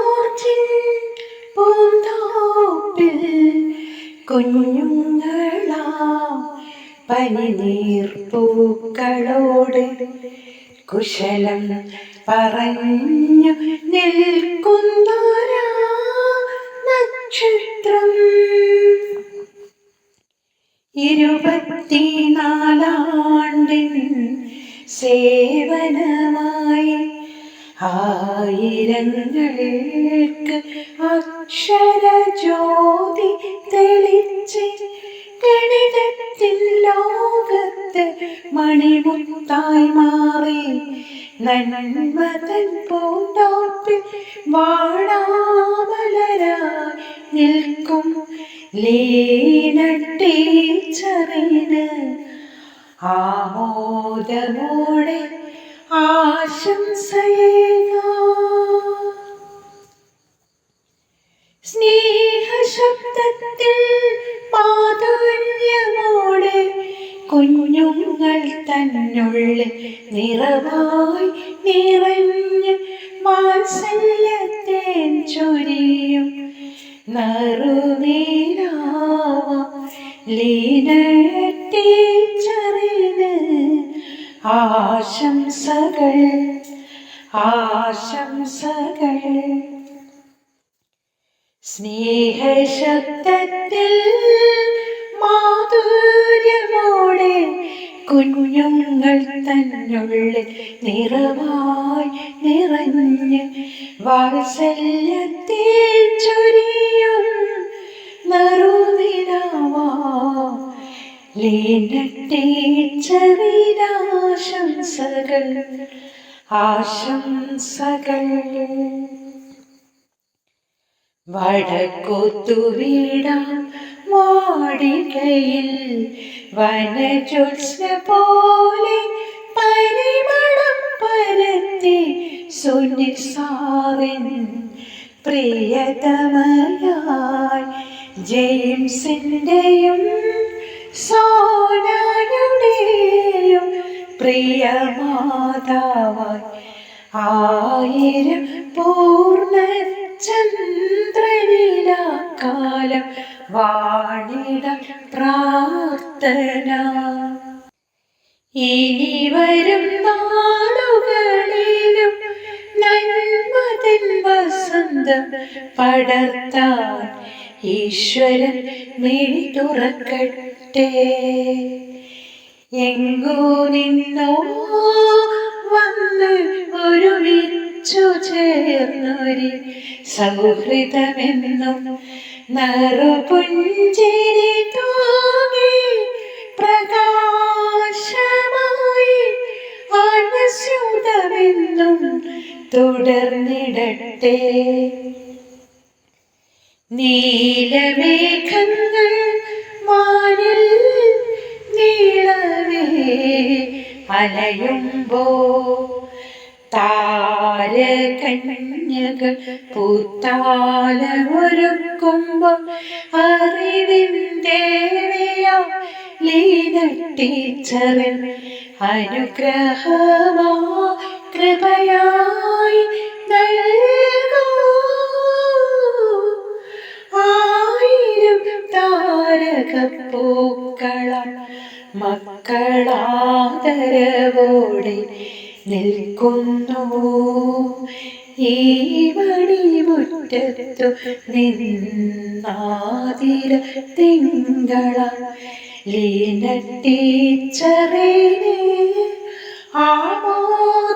Georgine പൂന്തോപ്പിൽ കുഞ്ഞുങ്ങളാം പനിനീർപ്പൂക്കളോട് കുശലം പറഞ്ഞു നിൽക്കുന്നൊരാ നക്ഷത്രം. 24 ആണ്ടിൻ സേവനമായി ആയിരങ്ങൾക്ക് അക്ഷരജ്യോതി തെളിച്ച് ഗണിതത്തിൻ ലോകത്ത് മണിമുത്തായി മാറി നന്മതൻ പൂന്തോപ്പിൽ വാടാമലരായി നിൽക്കും ലീന ടീച്ചറിന് ആമോദമോടെ ആശംസയേകാം. സ്നേഹശബ്ദത്തിൽ മാധുര്യമോടെ കുഞ്ഞുങ്ങൾ തന്നുള്ളിൽ നിറവായി നിറഞ്ഞ് വാത്സല്യത്തേൻ ചൊരിയും നറുനീലാവ ലീന ടീച്ചറിന് ആശംസകൾ ആശംസകൾ. സ്നേഹശബ്ദത്തിൽ മാധുര്യമോടെ കുഞ്ഞുങ്ങൾ തന്നുള്ളിൽ നിറവായി നിറഞ്ഞ് വാത്സല്യത്തിൽ ചൊരിയും നറുനിലാവാ ലീന ടീച്ചറിനാശംസകൾ ആശംസകൾ. വടക്കൊത്തുവീടാം വാടികയിൽ വനജോത്സ്ന പോലെ പരിമളം പരത്തി സുനിസാറിൻ പ്രിയതമയായി ജെയിംസിൻ്റെയും സോനയുടെയും പ്രിയമാതാവായി 1000 പൂർണ്ണചന്ദ്രനിലാക്കാലം വാണിട പ്രാർത്ഥന. ഇനി വരും നാളുകളിലും നന്മതൻ വസന്തം പടർത്താൻ ഈശ്വരൻ മിഴി തുറക്കട്ടെ. എങ്ങോ നിന്നോ വന്ന് ഒരുമിച്ചു ചേർന്നൊരു സൗഹൃദമെന്നും നറുപുഞ്ചിരി തൂകി പ്രകാശമായി ആനസ്യൂതമെന്നും തുടർന്നിടട്ടെ. നീലമേഘങ്ങൾ വാനിൽ നീളവേ അലയുമ്പോ താരകന്യകൾ പൂത്താലമൊരുക്കുമ്പോ അറിവിൻ ദേവിയാം ലീന ടീച്ചറിൻ അനുഗ്രഹമാ കൃപയായി നൽകൂ. 1000 താരകപ്പൂക്കളം മക്കളാദരവോടെ നിൽക്കുന്നു ഈ വഴിമുറ്റത്തു നിന്നാതിര തിങ്കള ലീന ടീച്ചറിനെ ആമോദമേകിടാം.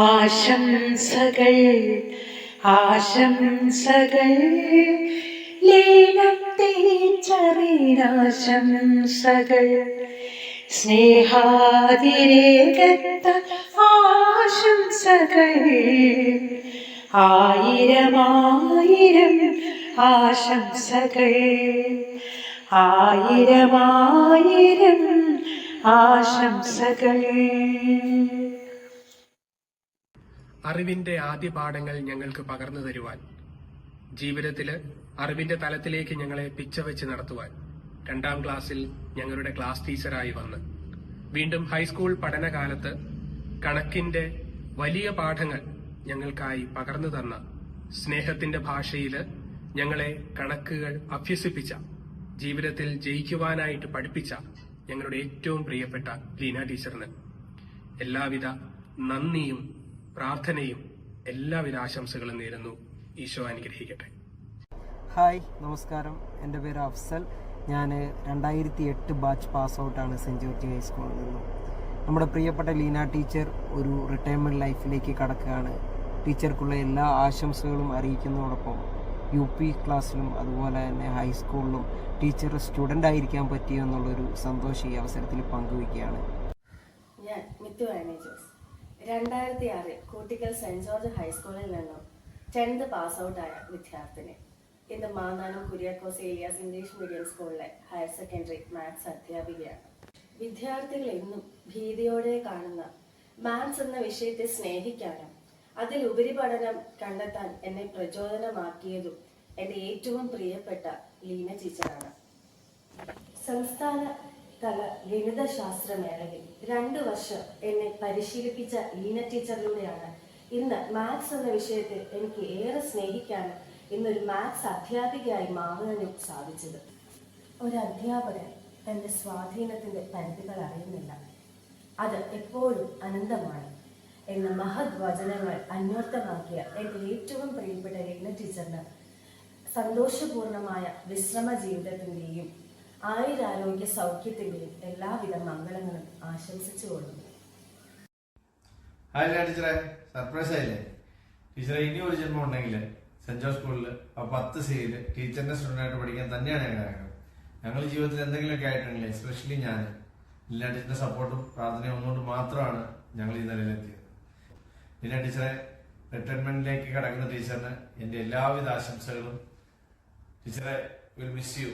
ആശംസകൾ ആശംസകൾ ലീന ടീച്ചറിനാശംസകൾ. സ്നേഹാതിരേകത്ത ആശംസകൾ 1000 ആശംസകൾ 1000 ആശംസകൾ. അറിവിന്റെ ആദ്യ പാഠങ്ങൾ ഞങ്ങൾക്ക് പകർന്നു തരുവാൻ, ജീവിതത്തില് അറിവിന്റെ തലത്തിലേക്ക് ഞങ്ങളെ പിച്ചവെച്ച് നടത്തുവാൻ 2ാം ക്ലാസ്സിൽ ഞങ്ങളുടെ ക്ലാസ് ടീച്ചറായി വന്ന് വീണ്ടും ഹൈസ്കൂൾ പഠനകാലത്ത് കണക്കിന്റെ വലിയ പാഠങ്ങൾ ഞങ്ങൾക്കായി പകർന്നു തന്ന, സ്നേഹത്തിന്റെ ഭാഷയിൽ ഞങ്ങളെ കണക്കുകൾ അഭ്യസിപ്പിച്ച, ജീവിതത്തിൽ ജയിക്കുവാനായിട്ട് പഠിപ്പിച്ച ഞങ്ങളുടെ ഏറ്റവും പ്രിയപ്പെട്ട ലീന ടീച്ചറിന് എല്ലാവിധ നന്ദിയും പ്രാർത്ഥനയും എല്ലാവിധ ആശംസകളും നേരുന്നു. ഈശോ അനുഗ്രഹിക്കട്ടെ. ഹായ്, നമസ്കാരം. എൻ്റെ പേര് അഫ്സൽ. ഞാൻ 2008 ബാച്ച് പാസ് ഔട്ടാണ് സെൻറ്റ് ജോർജ് ഹൈസ്കൂളിൽ നിന്നും. നമ്മുടെ പ്രിയപ്പെട്ട ലീന ടീച്ചർ ഒരു റിട്ടയർമെൻറ്റ് ലൈഫിലേക്ക് കടക്കുകയാണ്. ടീച്ചർക്കുള്ള എല്ലാ ആശംസകളും അറിയിക്കുന്നതോടൊപ്പം UP ക്ലാസ്സിലും അതുപോലെ തന്നെ ഹൈസ്കൂളിലും ടീച്ചർ സ്റ്റുഡൻ്റ് ആയിരിക്കാൻ പറ്റിയെന്നുള്ളൊരു സന്തോഷം ഈ അവസരത്തിൽ പങ്കുവയ്ക്കുകയാണ്. ഞാൻ മിത്തു ജോസ് 2006 കൂട്ടിക്കൽ സെന്റ് ജോർജ് ഹൈസ്കൂളിൽ നിന്നും 10th പാസ് ഔട്ടായ വിദ്യാർത്ഥിനി. ഇന്ന് മാന്നാനം കുര്യാക്കോസ് ഏലിയാസ് ഇംഗ്ലീഷ് മീഡിയം സ്കൂളിലെ ഹയർ സെക്കൻഡറി മാത്സ് അധ്യാപികയാണ്. വിദ്യാർത്ഥികൾ എന്നും ഭീതിയോടെ കാണുന്ന മാത്സ് എന്ന വിഷയത്തെ സ്നേഹിക്കാനും അതിൽ ഉപരിപഠനം കണ്ടെത്താൻ എന്നെ പ്രചോദനമാക്കിയതും എന്റെ ഏറ്റവും പ്രിയപ്പെട്ട ലീന ടീച്ചറാണ്. സംസ്ഥാന തല ഗണിതശാസ്ത്രമേളയിൽ 2 വർഷം എന്നെ പരിശീലിപ്പിച്ച ലീന ടീച്ചറിലൂടെയാണ് ഇന്ന് മാത്സ് എന്ന വിഷയത്തെ എനിക്ക് ഏറെ സ്നേഹിക്കാനും ഇന്നൊരു മാത്സ് അധ്യാപികയായി മാറാനും സാധിച്ചത്. ഒരു അധ്യാപകൻ തന്റെ സ്വാധീനത്തിന്റെ പരിധികൾ അറിയുന്നില്ല, അത് എപ്പോഴും അനന്തമാണ് എന്ന മഹത് വചനങ്ങൾ അന്വർത്ഥമാക്കിയ എൻ്റെ ഏറ്റവും പ്രിയപ്പെട്ട ലീന ടീച്ചറിന് സന്തോഷപൂർണമായ വിശ്രമ ജീവിതത്തിൻ്റെയും ആയുരാരോഗ്യ സൗഖ്യത്തിൻ്റെയും എല്ലാവിധ മംഗളങ്ങളും ആശംസിച്ചുകൊള്ളുന്നു. ഹായ് ടീച്ചറെ, സർപ്രൈസ് ആയില്ലേ? ടീച്ചറെ ഇനി ഒരു ജന്മം ഉണ്ടെങ്കിൽ സെന്റ് ജോർജ് സ്കൂളിൽ 10 സിയിൽ ടീച്ചറിന്റെ സ്റ്റുഡൻ്റ് ആയിട്ട് പഠിക്കാൻ തന്നെയാണ് ഞങ്ങൾ ആഗ്രഹം. ഞങ്ങൾ ജീവിതത്തിൽ എന്തെങ്കിലുമൊക്കെ ആയിട്ടുണ്ടെങ്കിൽ എസ്പെഷ്യലി ഞാൻ ലീന ടീച്ചറിന്റെ സപ്പോർട്ടും പ്രാർത്ഥനയും ഒന്നുകൊണ്ട് മാത്രമാണ് ഞങ്ങൾ ഈ നിലയിലെത്തിയത്. ലീന ടീച്ചറെ റിട്ടയർമെന്റിലേക്ക് കടക്കുന്ന ടീച്ചറിന് എൻ്റെ എല്ലാവിധ ആശംസകളും. ടീച്ചറെ, വിൽ മിസ് യു.